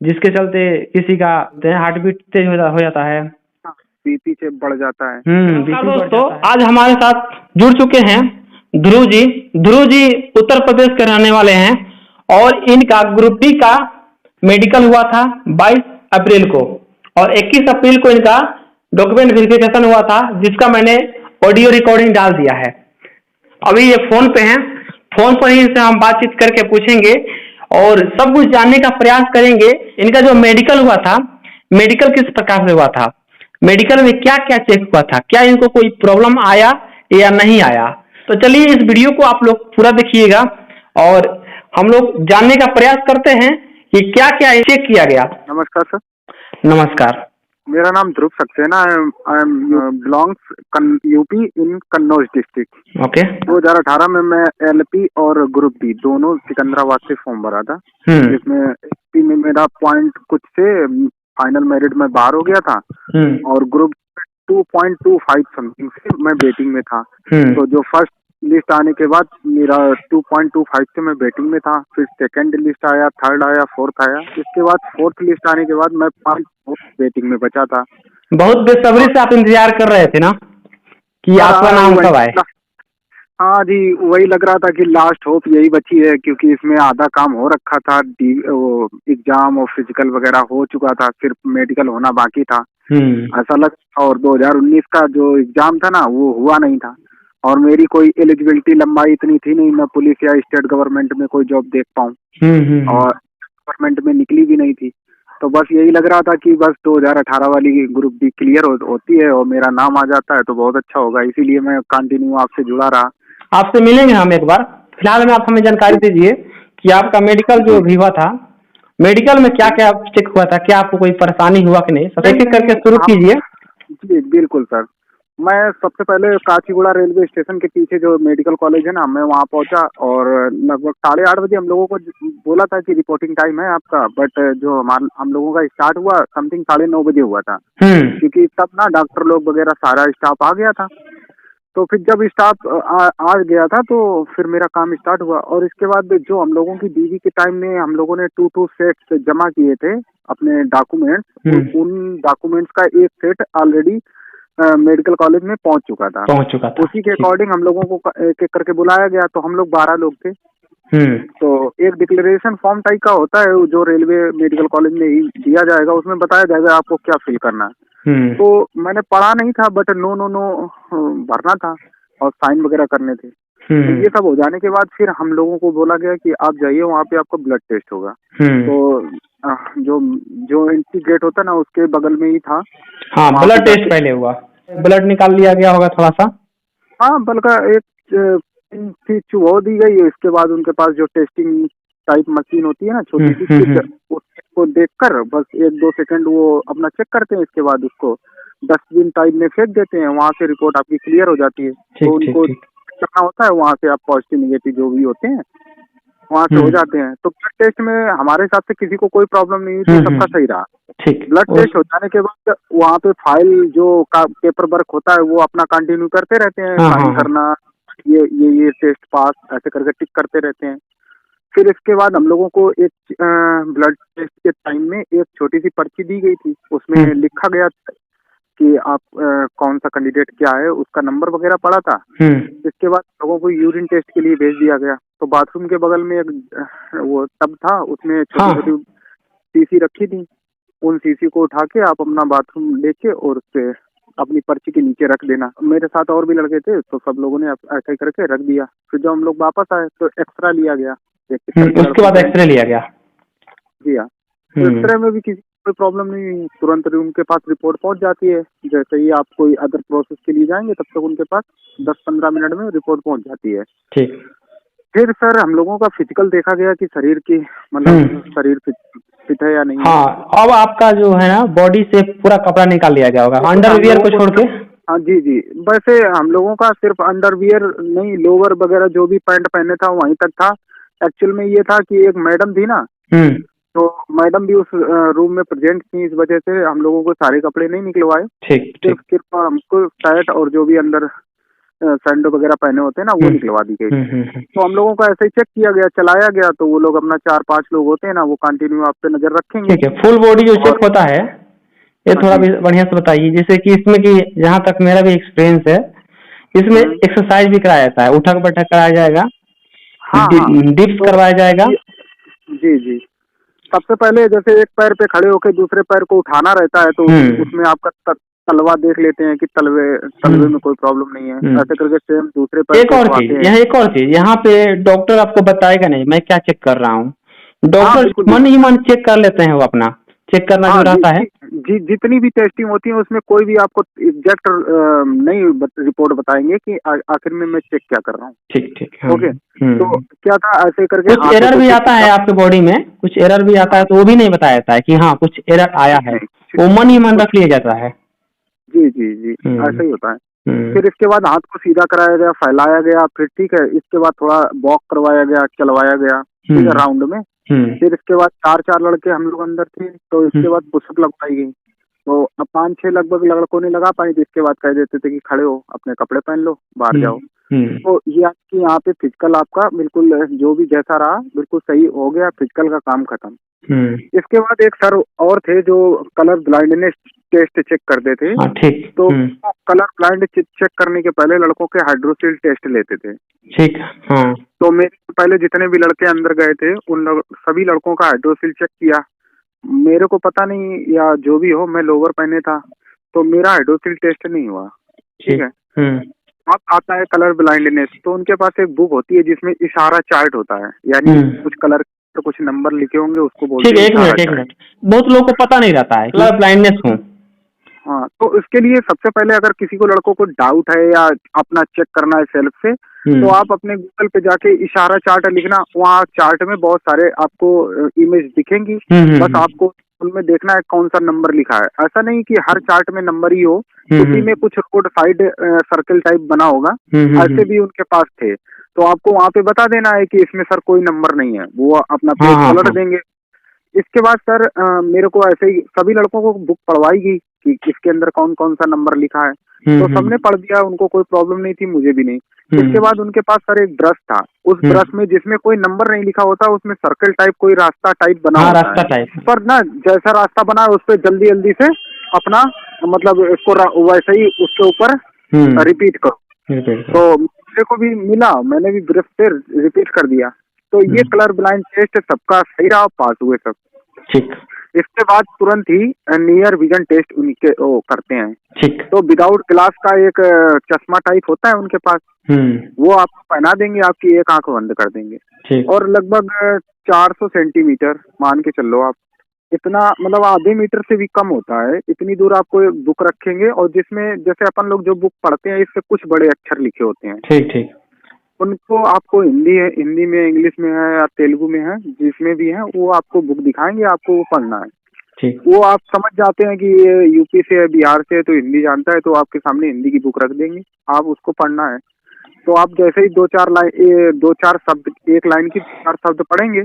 जिसके चलते किसी का हार्ट बीट तेज हो जाता है, बीपी से बढ़ जाता है। दोस्तों आज हमारे साथ जुड़ चुके हैं ध्रुव जी। ध्रुव जी उत्तर प्रदेश के रहने वाले हैं और इनका ग्रुप डी का मेडिकल हुआ था 22 अप्रैल को और 21 अप्रैल को इनका डॉक्यूमेंट वेरिफिकेशन हुआ था, जिसका मैंने ऑडियो रिकॉर्डिंग डाल दिया है। अभी ये फोन पे हैं, फोन पर ही इनसे हम बातचीत करके पूछेंगे और सब कुछ जानने का प्रयास करेंगे। इनका जो मेडिकल हुआ था, मेडिकल किस प्रकार से हुआ था, मेडिकल में क्या क्या चेक हुआ था, क्या इनको कोई प्रॉब्लम आया या नहीं आया। तो चलिए इस वीडियो को आप लोग पूरा देखिएगा और हम लोग जानने का प्रयास करते हैं कि क्या क्या चेक किया गया। नमस्कार सर। नमस्कार, मेरा नाम ध्रुव सक्सेना है। I am belongs UP in Kannauj district. Okay. 2018 में मैं एलपी और ग्रुप डी दोनों सिकंदराबाद से फॉर्म भरा था, जिसमें एलपी में मेरा पॉइंट कुछ से फाइनल मेरिट में बाहर हो गया था और ग्रुप 2.25 समथिंग से मैं वेटिंग में था। तो जो फर्स्ट लिस्ट आने के बाद मेरा 2.25 से मैं बैटिंग में था, फिर सेकंड लिस्ट आया, थर्ड आया, फोर्थ आया। इसके बाद फोर्थ लिस्ट आने के बाद मैं 5 बैटिंग में बचा था। बहुत बेसब्री से आप इंतजार कर रहे थे ना कि आपका नाम कब आए। हाँ जी, वही लग रहा था कि लास्ट होप यही बची है, क्योंकि इसमें आधा काम हो रखा था, वो एग्जाम और फिजिकल वगैरह हो चुका था, सिर्फ मेडिकल होना बाकी था ऐसा लग। और 2019 का जो एग्जाम था ना वो हुआ नहीं था और मेरी कोई एलिजिबिलिटी लंबाई इतनी थी नहीं, मैं पुलिस या स्टेट गवर्नमेंट में कोई जॉब देख पाऊँ और गवर्नमेंट में निकली भी नहीं थी। तो बस यही लग रहा था कि बस 2018 वाली ग्रुप डी क्लियर होती है और मेरा नाम आ जाता है तो बहुत अच्छा होगा, इसीलिए मैं कंटिन्यू आपसे जुड़ा रहा। आपसे मिलेंगे हम एक बार। फिलहाल में आप हमें जानकारी दीजिए कि आपका मेडिकल जो भी हुआ था, मेडिकल में क्या क्या चेक हुआ था, क्या आपको कोई परेशानी हुआ कि नहीं, सब एक एक करके शुरू कीजिए। जी बिल्कुल सर। मैं सबसे पहले काचीगुड़ा रेलवे स्टेशन के पीछे जो मेडिकल कॉलेज है ना, मैं वहाँ पहुँचा और लगभग 8:30 बजे हम लोगों को बोला था कि रिपोर्टिंग टाइम है आपका, बट जो हम लोगों का स्टार्ट हुआ समथिंग 9:30 बजे हुआ था, क्योंकि तब ना डॉक्टर लोग वगैरह सारा स्टाफ आ गया था। तो फिर जब स्टाफ आ गया था तो फिर मेरा काम स्टार्ट हुआ और इसके बाद जो हम लोगों की डीवी के टाइम में हम लोगों ने 2 सेट्स जमा किए थे अपने डॉक्यूमेंट्स, उन डॉक्यूमेंट्स का एक सेट ऑलरेडी मेडिकल कॉलेज में पहुंच चुका था। उसी के अकॉर्डिंग हम लोगों को एक एक करके बुलाया गया, तो हम लोग 12 लोग थे। तो एक डिक्लेरेशन फॉर्म टाइप का होता है जो रेलवे मेडिकल कॉलेज में ही दिया जाएगा, उसमें बताया जाएगा आपको क्या फिल करना है। तो मैंने पढ़ा नहीं था, बट नो भरना था और साइन वगैरह करने थे। तो ये सब हो जाने के बाद फिर हम लोगों को बोला गया कि आप जाइए, वहाँ पे आपका ब्लड टेस्ट होगा। तो जो एंट्री गेट होता है ना उसके बगल में ही था। हाँ, ब्लड टेस्ट पहले हुआ, ब्लड निकाल लिया गया होगा थोड़ा सा। हाँ, बल्कि एक चीज चुभो दी गई है। इसके बाद उनके पास जो टेस्टिंग टाइप मशीन होती है ना छोटी सी, उसको देखकर बस 1-2 सेकंड वो अपना चेक करते हैं। इसके बाद उसको डस्टबिन टाइप में फेंक देते हैं, वहाँ से रिपोर्ट आपकी क्लियर हो जाती है। तो उनको करना होता है, वहाँ से आप पॉजिटिव निगेटिव जो भी होते हैं वहाँ से हो जाते हैं। तो ब्लड टेस्ट में हमारे हिसाब से किसी को कोई प्रॉब्लम नहीं हुई थी, सबका सही रहा। ब्लड टेस्ट हो जाने के बाद वहाँ पे फाइल जो पेपर वर्क होता है वो अपना कंटिन्यू करते रहते हैं, साइन करना, ये टेस्ट पास ऐसे करके टिक करते रहते हैं। फिर इसके बाद हम लोगों को एक ब्लड टेस्ट के टाइम में एक छोटी सी पर्ची दी गई थी, उसमें लिखा गया कि आप कौन सा कैंडिडेट क्या है, उसका नंबर वगैरह पड़ा था। इसके बाद लोगों को यूरिन टेस्ट के लिए भेज दिया गया। तो बाथरूम के बगल में एक वो टब था, उसमें छोटी छोटी सीसी रखी थी। उन सीसी को उठा के आप अपना बाथरूम लेके और उससे अपनी पर्ची के नीचे रख देना। मेरे साथ और भी लड़के थे तो सब लोगों ने ऐसा ही करके रख दिया। फिर जब हम लोग वापस आए तो एक्सरा लिया गया। उसके बाद एक्सरे लिया गया। जी हाँ, एक्सरे में भी किसी कोई प्रॉब्लम नहीं, तुरंत उनके पास रिपोर्ट पहुंच जाती है। जैसे ही आप कोई अदर प्रोसेस के लिए जाएंगे तब तक उनके पास 10-15 मिनट में रिपोर्ट पहुंच जाती है। ठीक। फिर सर हम लोगों का फिजिकल देखा गया कि शरीर की मतलब शरीर फिट है या नहीं। हाँ, अब आपका जो है ना बॉडी से पूरा कपड़ा निकाल लिया गया होगा, अंडरवियर को छोड़ के। हाँ जी जी, वैसे हम लोगों का सिर्फ अंडरवियर नहीं, लोअर वगैरह जो भी पैंट पहने था वहीं तक था। एक्चुअल में ये था कि एक मैडम थी ना, तो मैडम भी उस रूम में प्रेजेंट थी, इस वजह से हम लोगों को सारे कपड़े नहीं निकलवाए। सिर्फ हमको शर्ट और जो भी अंदर सैंडो वगैरह पहने होते हैं ना, वो निकलवा दी गई। हम्म। तो हम लोगों का ऐसे ही चेक किया गया, चलाया गया, तो वो लोग अपना 4-5 लोग होते हैं ना, वो कंटिन्यू आप पे नजर रखेंगे। ठीक है, फुल बॉडी जो और चेक होता है ये हाँ थोड़ा जी। भी बढ़िया से बताइए, जैसे कि इसमें कि जहाँ तक मेरा भी एक्सपीरियंस है, इसमें हम्म, एक्सरसाइज भी कराया जाता है, उठक बैठक कराया जाएगा, हाँ हाँ। डिप्स तो करवाया जाएगा। ये जी जी, सबसे पहले जैसे एक पैर पे खड़े होकर दूसरे पैर को उठाना रहता है, तो हम्म उसमें आपका तलवा देख लेते हैं कि तलवे तलवे हम्म में कोई प्रॉब्लम नहीं है। हम्म। ऐसे करके सेम दूसरे पैर एक को और उठवाते चीज, हैं। यहाँ एक और चीज, यहाँ पे डॉक्टर आपको बताएगा नहीं मैं क्या चेक कर रहा हूँ, हाँ डॉक्टर बिल्कुल मन बिल्कुल। ही मन चेक कर लेते हैं, वो अपना चेक करना जो हाँ जी रहता है। जी जी, जितनी भी टेस्टिंग होती है उसमें कोई भी आपको एग्जैक्ट नहीं रिपोर्ट बताएंगे कि आखिर में मैं चेक क्या कर रहा हूँ। ठीक ठीक, हाँ। ओके, तो क्या था, ऐसे करके कुछ हाथों एरर को भी चेक आता है किया। आपके बॉडी में, कुछ एरर भी आता है हाँ, तो वो भी नहीं बताया जाता है कि हाँ कुछ एरर आया कुछ है, नहीं, वो मन ही मन कुछ रख लिया जाता है। जी जी जी, हम्म ऐसा ही होता है। हम्म फिर इसके बाद हाथ को सीधा कराया गया, फैलाया गया, फिर ठीक है, इसके बाद थोड़ा वॉक करवाया गया, चलवाया गया, ठीक है, हम्म राउंड में। हम्म फिर इसके बाद 4-4 लड़के हम लोग अंदर थे, तो इसके बाद हम्म पुशअप लगवाई गई। तो अब 5-6 लगभग लड़कों ने लगा पाई, तो इसके बाद कह देते थे कि खड़े हो, अपने कपड़े पहन लो, बाहर हम्म जाओ। हम्म तो ये आपकी यहाँ पे फिजिकल आपका बिल्कुल जो भी जैसा रहा बिल्कुल सही हो गया, फिजिकल का काम खत्म। हम्म। इसके बाद एक सर और थे जो कलर ब्लाइंडनेस टेस्ट चेक करते थे। हाँ ठीक। तो कलर ब्लाइंड चेक करने के पहले लड़कों के हाइड्रोसिल टेस्ट लेते थे। ठीक। हाँ। तो मेरे से पहले जितने भी लड़के अंदर गए थे उन सभी लड़कों का हाइड्रोसिल चेक किया। मेरे को पता नहीं या जो भी हो, मैं लोअर पहने था, तो मेरा हाइड्रोसिल टेस्ट नहीं हुआ। ठीक ठीक। है। अब आता है कलर ब्लाइंडनेस, तो उनके पास एक बुक होती है जिसमें इशारा चार्ट होता है, यानी कुछ कलर तो कुछ नंबर लिखे होंगे, उसको बोलते ठीक है, हैं एक इशारा मिनट एक चार्ट। मिनट, बहुत लोगों को पता नहीं रहता है कलर ब्लाइंडनेस हूँ। हाँ, तो इसके लिए सबसे पहले अगर किसी को लड़कों को डाउट है या अपना चेक करना है सेल्फ से, तो आप अपने गूगल पे जाके इशारा चार्ट लिखना, वहाँ चार्ट में बहुत सारे आपको इमेज दिखेंगी। बस आपको उनमें देखना है कौन सा नंबर लिखा है। ऐसा नहीं कि हर चार्ट में नंबर ही हो, उसी में कुछ रोड साइड सर्कल टाइप बना होगा, ऐसे भी उनके पास थे। तो आपको वहाँ पे बता देना है कि इसमें सर कोई नंबर नहीं है, वो अपना पेज पलट देंगे। इसके बाद सर मेरे को ऐसे ही सभी लड़कों को बुक पढ़वाई गई कि इसके अंदर कौन कौन सा नंबर लिखा है। तो सबने पढ़ दिया, उनको कोई प्रॉब्लम नहीं थी, मुझे भी नहीं। इसके बाद उनके पास सर एक ब्रश था, उस ब्रश में जिसमें कोई नंबर नहीं लिखा होता, उसमें सर्कल टाइप कोई रास्ता टाइप बना होता रास्ता है। टाइप। पर ना जैसा रास्ता बना है उस पर जल्दी जल्दी से अपना मतलब इसको वैसे ही उसके ऊपर रिपीट करो। तो मेरे को भी मिला, मैंने भी ब्रश से रिपीट कर दिया। तो ये कलर ब्लाइंड टेस्ट सबका सही रहा, पास हुए सब। ठीक। इसके बाद तुरंत ही नियर विजन टेस्ट उनके वो करते हैं। ठीक। तो विदाउट ग्लास का एक चश्मा टाइप होता है उनके पास, वो आपको पहना देंगे, आपकी एक आंख बंद कर देंगे। ठीक। और लगभग 400 सेंटीमीटर मान के चल लो आप, इतना मतलब आधे मीटर से भी कम होता है, इतनी दूर आपको एक बुक रखेंगे, और जिसमें जैसे अपन लोग जो बुक पढ़ते हैं इससे कुछ बड़े अक्षर लिखे होते हैं। ठीक ठीक। उनको आपको हिंदी में, इंग्लिश में है या तेलुगु में है, जिसमें भी है वो आपको बुक दिखाएंगे, आपको वो पढ़ना है। ठीक। वो आप समझ जाते हैं कि ये यूपी से है, बिहार से है, तो हिंदी जानता है, तो आपके सामने हिंदी की बुक रख देंगे, आप उसको पढ़ना है। तो आप जैसे ही 2-4 शब्द, एक लाइन की 4 शब्द पढ़ेंगे,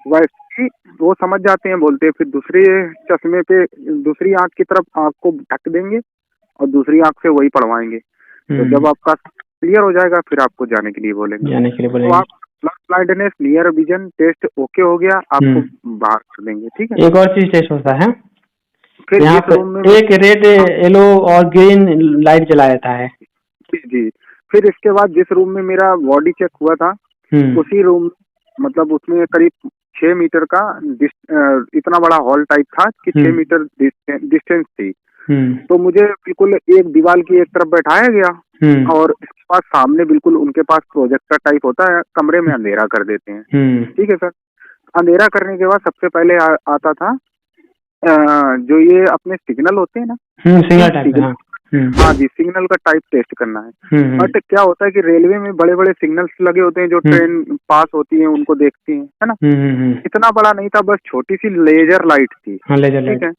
वैसे ही वो समझ जाते हैं, बोलते हैं। फिर दूसरे चश्मे पे दूसरी आंख की तरफ आपको ढक देंगे और दूसरी आंख से वही पढ़वाएंगे। तो जब आपका क्लियर हो जाएगा फिर आपको जाने के लिए बोलेंगे। तो आप blindness near vision test okay हो गया, आपको बाहर कर देंगे। ठीक है। एक और चीज टेस्ट होता है, फिर यहाँ पे रूम में एक रेड, येलो और ग्रीन लाइट जला देता है। जी। फिर इसके बाद जिस रूम में मेरा बॉडी चेक हुआ था, उसी रूम मतलब उसमें करीब 6 मीटर का इतना बड़ा हॉल टाइप था कि 6 मीटर डिस्टेंस थी। तो मुझे बिल्कुल एक दीवार की एक तरफ बैठाया गया, और इसके पास सामने बिल्कुल उनके पास प्रोजेक्टर टाइप होता है, कमरे में अंधेरा कर देते हैं। ठीक है सर। अंधेरा करने के बाद सबसे पहले आता था जो ये अपने सिग्नल होते हैं ना, सिग्नल। हाँ जी, सिग्नल का टाइप टेस्ट करना है। बट क्या होता है कि रेलवे में बड़े बड़े सिग्नल्स लगे होते हैं जो ट्रेन पास होती है उनको देखती है ना। इतना बड़ा नहीं था, बस छोटी सी लेजर लाइट थी। ठीक है।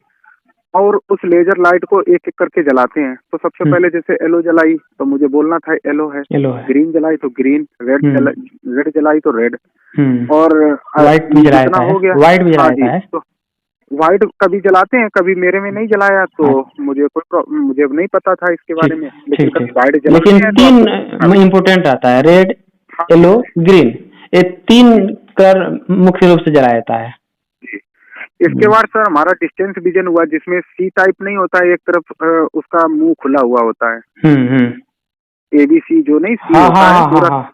और उस लेजर लाइट को एक एक करके जलाते हैं। तो सबसे पहले जैसे येलो जलाई तो मुझे बोलना था येलो है, ग्रीन जलाई तो ग्रीन, रेड जलाई तो रेड, और व्हाइट भी जलाया हो गया, व्हाइट भी जलाया है। वाइट कभी जलाते हैं, कभी मेरे में नहीं जलाया, तो मुझे नहीं पता था इसके बारे ठीक में, लेकिन ठीक कभी ठीक। वाइट जलाते लेकिन हैं तो तीन आपको इम्पोर्टेंट आता है, रेड, हाँ येलो, ग्रीन। ये तीन कलर मुख्य रूप से जलाया जाता है। जी। इसके बाद सर हमारा डिस्टेंस विजन हुआ, जिसमें सी टाइप नहीं होता है, एक तरफ उसका मुंह खुला हुआ होता है, हम्म। ABC जो नहीं सी हाँ हाँ होता है हाँ हाँ पूरा। हाँ।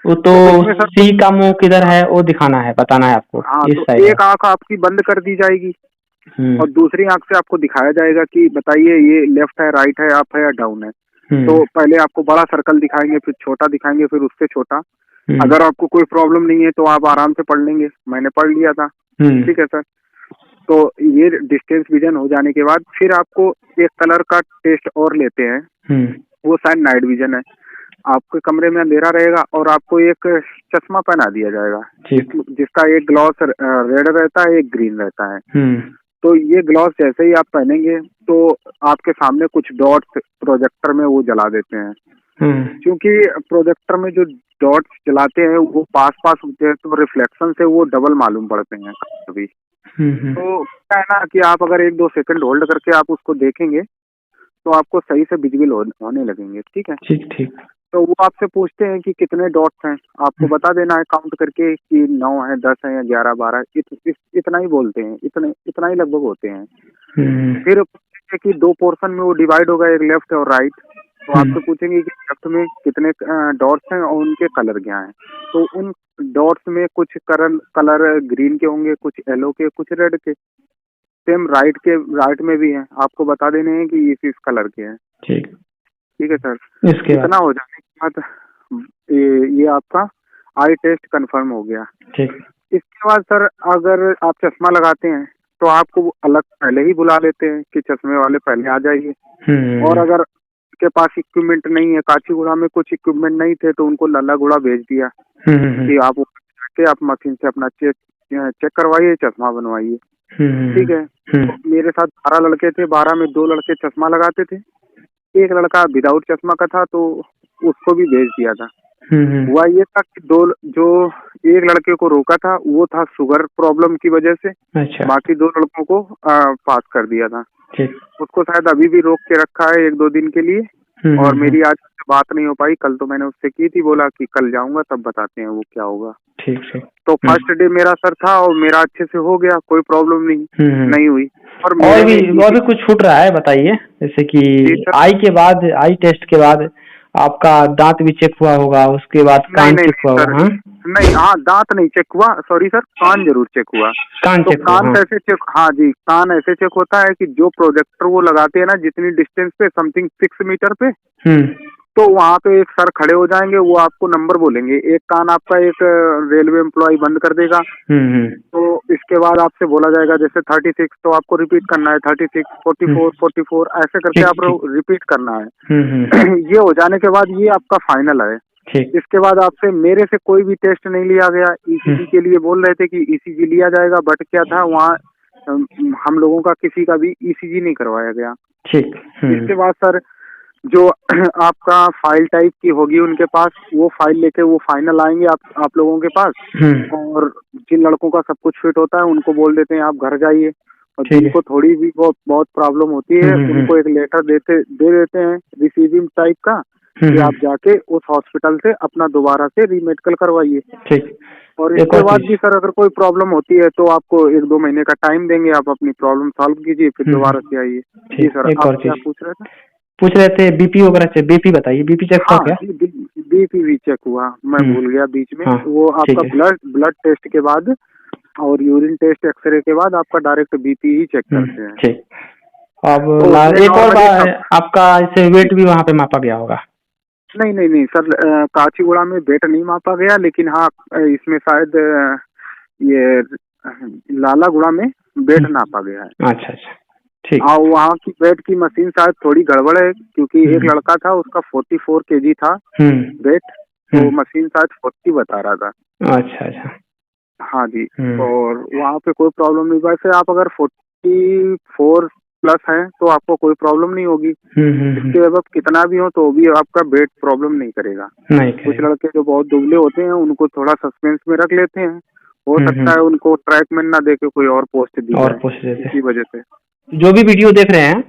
वो तो तो उसमें सर सी का मुंह किधर है वो दिखाना है, बताना है आपको, हाँ, इस तो साइड है। एक आंख आपकी बंद कर दी जाएगी हम्म और दूसरी आंख से आपको दिखाया जाएगा कि बताइए ये लेफ्ट है, राइट है, अप है या डाउन है। हम्म तो पहले आपको बड़ा सर्कल दिखाएंगे, फिर छोटा दिखाएंगे, फिर उससे छोटा। हम्म अगर आपको कोई प्रॉब्लम नहीं है तो आप आराम से पढ़ लेंगे, मैंने पढ़ लिया था। हम्म ठीक है सर। तो ये डिस्टेंस विजन हो जाने के बाद फिर आपको एक कलर का टेस्ट और लेते हैं, हम्म। वो शायद नाइट विजन है। आपके कमरे में अंधेरा रहेगा और आपको एक चश्मा पहना दिया जाएगा, ठीक। जिसका एक ग्लॉस रेड रहता है, एक ग्रीन रहता है। हम्म तो ये ग्लॉस जैसे ही आप पहनेंगे तो आपके सामने कुछ डॉट्स प्रोजेक्टर में वो जला देते हैं, हम्म क्योंकि प्रोजेक्टर में जो डॉट्स जलाते हैं वो पास पास होते हैं, तो रिफ्लेक्शन से वो डबल मालूम पड़ते हैं कभी। हम्म। तो क्या है ना कि आप अगर 1-2 सेकंड होल्ड करके आप उसको देखेंगे तो आपको सही से विजिबल होने लगेंगे। ठीक है। ठीक ठीक। तो वो आपसे पूछते हैं कि कितने डॉट्स हैं, आपको बता देना है काउंट करके कि 9 है, 10 है या 11, 12, इतना ही बोलते हैं, इतना ही लगभग होते हैं। हम्म फिर पूछेंगे कि 2 पोर्शन में वो डिवाइड होगा, एक लेफ्ट और राइट। तो आपसे पूछेंगे कि लेफ्ट में कितने डॉट्स हैं और उनके कलर क्या हैं। तो उन डॉट्स में कुछ कलर ग्रीन के होंगे, कुछ येलो के, कुछ रेड के। सेम राइट में भी हैं, आपको बता देने हैं कि इस कलर के हैं। ठीक। ठीक है सर। इसके बाद इतना हो जाने के बाद ये आपका आई टेस्ट कंफर्म हो गया। ठीक। इसके बाद सर अगर आप चश्मा लगाते हैं तो आपको वो अलग पहले ही बुला लेते हैं कि चश्मे वाले पहले आ जाइए। और अगर के पास इक्विपमेंट नहीं है, काचीगुड़ा में कुछ इक्विपमेंट नहीं थे, तो उनको लल्लागुड़ा भेज दिया कि आप जाके आप मशीन से अपना चेक करवाइए, चश्मा बनवाइए। ठीक है। तो मेरे साथ 12 लड़के थे, 12 में 2 लड़के चश्मा लगाते थे, एक लड़का विदाउट चश्मा का था, तो उसको भी भेज दिया था। हुआ ये था कि जो एक लड़के को रोका था वो था शुगर प्रॉब्लम की वजह से। अच्छा। बाकी 2 लड़कों को पास कर दिया था। ठीक। उसको शायद अभी भी रोक के रखा है 1-2 दिन के लिए। और मेरी आज उससे बात नहीं हो पाई, कल तो मैंने उससे की थी, बोला कि कल जाऊंगा तब बताते हैं वो क्या होगा। ठीक ठीक। तो फर्स्ट डे मेरा सर था और मेरा अच्छे से हो गया, कोई प्रॉब्लम नहीं हुई। और और भी कुछ छूट रहा है, बताइए। जैसे कि आई के बाद, आई टेस्ट के बाद आपका दांत भी चेक हुआ होगा, उसके बाद कान नहीं चेक हुआ सर, होगा। हाँ नहीं, हाँ दांत नहीं चेक हुआ, सॉरी सर, कान जरूर चेक हुआ। कान तो चेक हुआ। कान कैसे चेक, हाँ जी, कान ऐसे चेक होता है कि जो प्रोजेक्टर वो लगाते हैं ना, जितनी डिस्टेंस पे, समथिंग 6 मीटर पे, तो वहाँ पे एक सर खड़े हो जाएंगे, वो आपको नंबर बोलेंगे। एक कान आपका एक रेलवे एम्प्लॉय बंद कर देगा। तो इसके बाद आपसे बोला जाएगा जैसे 36, तो आपको रिपीट करना है 36, 44, 44, ऐसे करके आप रिपीट करना है। ये हो जाने के बाद ये आपका फाइनल है। इसके बाद आपसे मेरे से कोई भी टेस्ट नहीं लिया गया। ECG के लिए बोल रहे थे कि ECG लिया जाएगा, बट क्या था वहाँ हम लोगों का किसी का भी ECG नहीं करवाया गया। ठीक। इसके बाद सर जो आपका फाइल टाइप की होगी उनके पास, वो फाइल लेके वो फाइनल आएंगे आप लोगों के पास। और जिन लड़कों का सब कुछ फिट होता है उनको बोल देते हैं आप घर जाइए, और जिनको थोड़ी भी बहुत प्रॉब्लम होती है उनको एक लेटर दे देते हैं रिसीविंग टाइप का, कि आप जाके उस हॉस्पिटल से अपना दोबारा से रीमेडिकल करवाइए। ठीक। और इसके बाद भी सर अगर कोई प्रॉब्लम होती है तो आपको 1-2 महीने का टाइम देंगे, आप अपनी प्रॉब्लम सॉल्व कीजिए, फिर दोबारा से आइए। जी सर, आप क्या पूछ रहे थे बीपी वगैरह से, बीपी बताइए, बीपी चेक हुआ क्या? बीपी भी चेक हुआ, मैं भूल गया बीच में। वो आपका ब्लड टेस्ट के बाद और यूरिन टेस्ट, एक्सरे के बाद आपका डायरेक्ट बीपी ही चेक करते हैं। ठीक। अब एक और बात, आपका इसे वेट भी वहाँ पे मापा गया होगा? नहीं सर, काचीगुड़ा में वेट नहीं मापा गया, लेकिन हाँ इसमें शायद ये लालागुड़ा में वेट नापा गया है। अच्छा अच्छा, ठीक। वहाँ की वेट की मशीन शायद थोड़ी गड़बड़ है, क्योंकि एक लड़का था उसका 44 kg था वेट, तो मशीन शायद 40 बता रहा था। अच्छा अच्छा, हाँ जी। और वहाँ पे कोई प्रॉब्लम नहीं। वैसे आप अगर 44 प्लस है तो आपको कोई प्रॉब्लम नहीं होगी। इसके अब कितना भी हो तो भी आपका वेट प्रॉब्लम नहीं करेगा। कुछ लड़के जो बहुत दुबले होते हैं उनको थोड़ा सस्पेंस में रख लेते हैं, हो सकता है उनको ट्रैक में ना देके कोई और पोस्ट दी और जाए, पोस्ट देते इसी वजह से। जो भी वीडियो देख रहे हैं,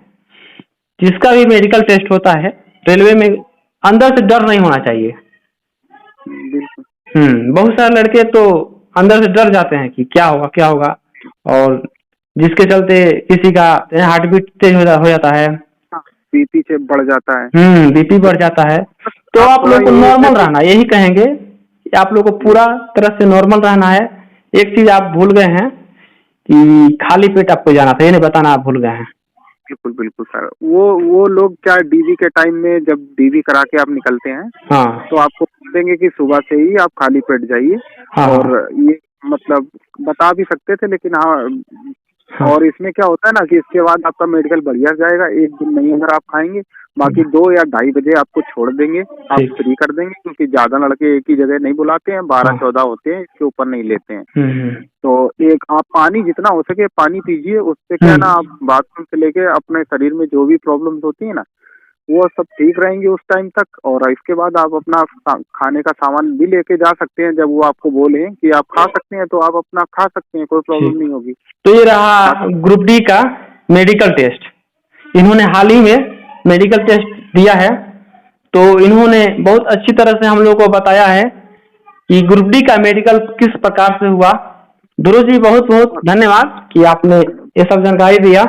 जिसका भी मेडिकल टेस्ट होता है रेलवे में, अंदर से डर नहीं होना चाहिए। बिल्कुल। बहुत सारे लड़के तो अंदर से डर जाते हैं कि क्या होगा, और जिसके चलते किसी का हार्ट बीट तेज हो जाता है, बीपी से बढ़ जाता है। बीपी बढ़ जाता है। तो आप लोग को नॉर्मल रहना, यही कहेंगे कि आप लोग को पूरा तरह से नॉर्मल रहना है। एक चीज आप भूल गए हैं कि खाली पेट आपको जाना था, ये नहीं बताना आप भूल गए हैं। बिल्कुल बिल्कुल सर, वो लोग क्या डीवी के टाइम में जब डीवी करा के आप निकलते हैं, हाँ, तो आपको देंगे कि सुबह से ही आप खाली पेट जाइए। हाँ, और ये मतलब बता भी सकते थे, लेकिन हाँ, और इसमें क्या होता है ना कि इसके बाद आपका मेडिकल बढ़िया जाएगा। एक दिन नहीं अगर आप खाएंगे, बाकी 2 या 2:30 बजे आपको छोड़ देंगे, आप फ्री कर देंगे, क्योंकि ज्यादा लड़के एक ही जगह नहीं बुलाते हैं, 12-14 होते हैं, इसके ऊपर नहीं लेते हैं। तो एक आप पानी जितना हो सके पानी पीजिए, उससे क्या है ना, आप बाथरूम से लेके अपने शरीर में जो भी प्रॉब्लम्स होती है ना, वो सब ठीक रहेंगे उस टाइम तक। और इसके बाद आप अपना खाने का सामान भी लेके जा सकते हैं। जब वो आपको बोले कि आप खा सकते हैं, तो आप अपना खा सकते हैं, कोई प्रॉब्लम नहीं होगी। तो ये रहा ग्रुप डी का मेडिकल टेस्ट। इन्होंने हाल ही में मेडिकल टेस्ट दिया है, तो इन्होंने बहुत अच्छी तरह से हम लोग को बताया है कि ग्रुप डी का मेडिकल किस प्रकार से हुआ। ध्रुव जी बहुत बहुत धन्यवाद कि आपने ये सब जानकारी दिया।